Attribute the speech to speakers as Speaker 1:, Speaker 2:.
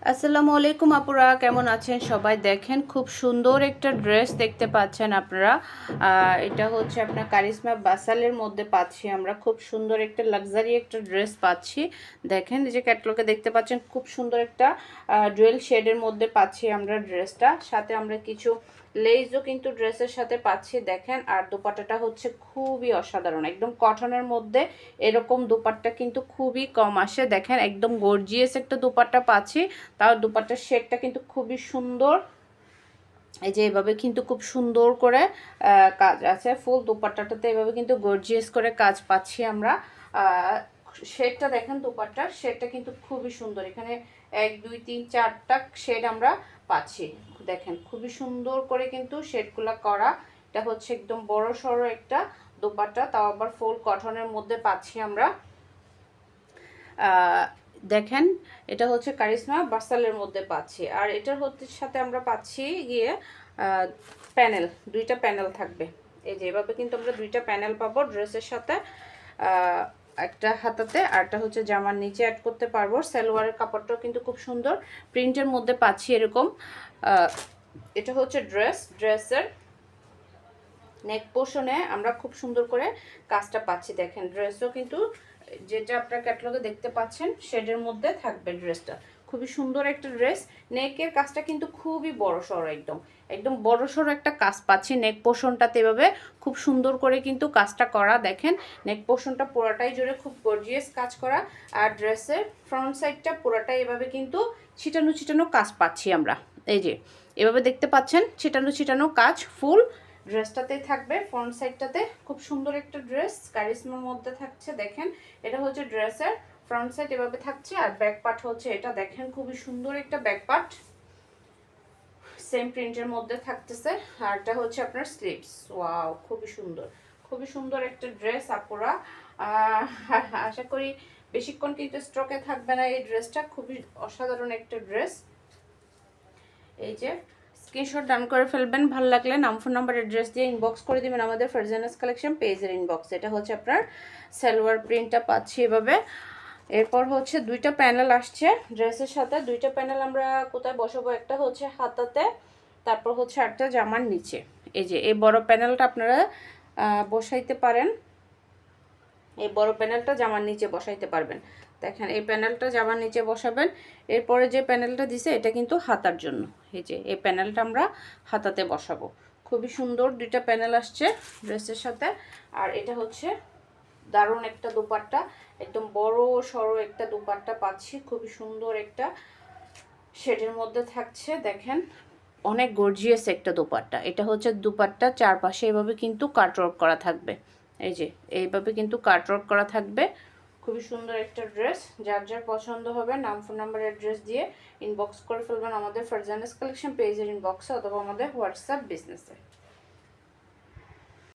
Speaker 1: আসসালামু আলাইকুম আপুরা, কেমন আছেন সবাই? দেখেন খুব সুন্দর একটা ড্রেস দেখতে পাচ্ছেন আপনারা। এটা হচ্ছে আপনার কারিশমা বাসালের মধ্যে পাচ্ছি আমরা। খুব সুন্দর একটা লাক্সারি একটা ড্রেস পাচ্ছি। দেখেন এই যে ক্যাটলগে দেখতে পাচ্ছেন, খুব সুন্দর একটা ডুয়েল শেডের মধ্যে পাচ্ছি আমরা ড্রেসটা। সাথে আমরা কিছু লেসও কিন্তু ড্রেসের সাথে পাচ্ছি দেখেন। আর দোপাট্টাটা হচ্ছে খুবই অসাধারণ, একদম কটনের মধ্যে। এরকম দোপাট্টা কিন্তু খুবই কম আসে। দেখেন একদম গর্জিয়াস একটা দোপাট্টা পাচ্ছি। তাও দুপাট্টার শেডটা কিন্তু খুবই সুন্দর। এই যে এভাবে কিন্তু খুব সুন্দর করে কাজ আছে। ফুল দুপাট্টাটাতে এভাবে কিন্তু গর্জিয়াস করে কাজ পাচ্ছি আমরা। শেডটা দেখেন, দুপাট্টার শেডটা কিন্তু খুবই সুন্দর। এখানে 1 2 3 4টা শেড আমরা পাচ্ছি। দেখেন খুবই সুন্দর করে কিন্তু শেডগুলো করা। এটা হচ্ছে একদম বড় সড়ো একটা দুপাট্টা, তাও আবার ফুল কটনের মধ্যে পাচ্ছি আমরা। দেখেন এটা হচ্ছে কারিশমা বাসালের মধ্যে পাচ্ছি। আর এটার সাথে আমরা পাচ্ছি গিয়ে প্যানেল, দুইটা প্যানেল থাকবে। এই যে এভাবে কিন্তু আমরা দুইটা প্যানেল পাবো ড্রেসের সাথে। একটা হাতাতে আর একটা হচ্ছে জামার নিচে অ্যাড করতে পারবো। সালোয়ারের কাপড়টাও কিন্তু খুব সুন্দর প্রিন্টের মধ্যে পাচ্ছি এরকম। এটা হচ্ছে ড্রেসের নেক পোর্শনে আমরা খুব সুন্দর করে কাজটা পাচ্ছি। দেখেন ড্রেসও কিন্তু যেটা আপনার ক্যাটালগে দেখতে পাচ্ছেন শেডের মধ্যে থাকবে ড্রেসটা। খুবই সুন্দর একটা ড্রেস। নেকের কাজটা কিন্তু খুবই বড়সড়, একদম বড়সড় একটা কাজ পাচ্ছি নেক পোর্শনটাতে। এভাবে খুব সুন্দর করে কিন্তু কাজটা করা। দেখেন নেক পোর্শনটা পুরোটাই জুড়ে খুব গর্জিয়াস কাজ করা। আর ড্রেসের ফ্রন্ট সাইডটা পুরোটাই এভাবে কিন্তু ছিটানো ছিটানো কাজ পাচ্ছি আমরা। এই যে এভাবে দেখতে পাচ্ছেন ছিটানো ছিটানো কাজ ফুল ড্রেসটাতেই থাকবে। ফ্রন্ট সাইডটাতে খুব সুন্দর একটা ড্রেস কারিশমার মধ্যে থাকছে। দেখেন এটা হচ্ছে ড্রেসের ফ্রন্ট সাইড এভাবে থাকছে। আর ব্যাক পার্ট হচ্ছে এটা। দেখেন খুবই সুন্দর একটা ব্যাক পার্ট, সেম প্রিন্টের মধ্যে থাকতেছে। আর এটা হচ্ছে আপনার স্লিভস। ওয়াও, খুবই সুন্দর, খুবই সুন্দর একটা ড্রেস আপুরা। আশা করি বেশিক্ষণ কিন্তু স্টকে থাকবে না এই ড্রেসটা। খুবই অসাধারণ একটা ড্রেস। এই যে স্ক্রিনশট ডান করে ফেলবেন। ভালো লাগলে নাম, ফোন নাম্বার, অ্যাড্রেস দিয়ে ইনবক্স করে দিবেন আমাদের ফারজানাস কালেকশন পেজের ইনবক্সে। এটা হচ্ছে আপনার সালোয়ার প্রিন্টটা পাচ্ছি এভাবে। এরপর হচ্ছে দুইটা প্যানেল আসছে ড্রেসের সাথে। দুইটা প্যানেল আমরা কোথায় বসাবো, একটা হচ্ছে হাতাতে, তারপর হচ্ছে একটা জামার নিচে। এই যে এই বড় প্যানেলটা আপনারা বসাইতে পারেন। এই বড় প্যানেলটা জামার নিচে বসাইতে পারবেন। দেখেন এই প্যানেলটা জামার নিচে বসাবেন। এরপরে যে প্যানেলটা দিছে এটা কিন্তু হাতার জন্য। এই যে এই প্যানেলটা আমরা হাতাতে বসাবো। খুবই সুন্দর দুইটা প্যানেল আসছে ড্রেসের সাথে। আর এটা হচ্ছে দারুণ একটা দোপাট্টা, একদম বড় সড়ো একটা দোপাট্টা পাচ্ছি। খুবই সুন্দর একটা শেডের মধ্যে থাকছে। দেখেন অনেক গর্জিয়াস একটা দোপাট্টা। এটা হচ্ছে দোপাট্টা চারপাশে এভাবে কিন্তু কাটওয়ার্ক করা থাকবে। এই যে এইভাবে কিন্তু কাটওয়ার্ক করা থাকবে। খুবই সুন্দর একটা ড্রেস। যার যার পছন্দ হবে নাম, ফোন নাম্বার, অ্যাড্রেস দিয়ে ইনবক্স করে ফেলবেন আমাদের ফারজানাস কালেকশন পেজের ইনবক্সে অথবা আমাদের হোয়াটসঅ্যাপ বিজনেসে।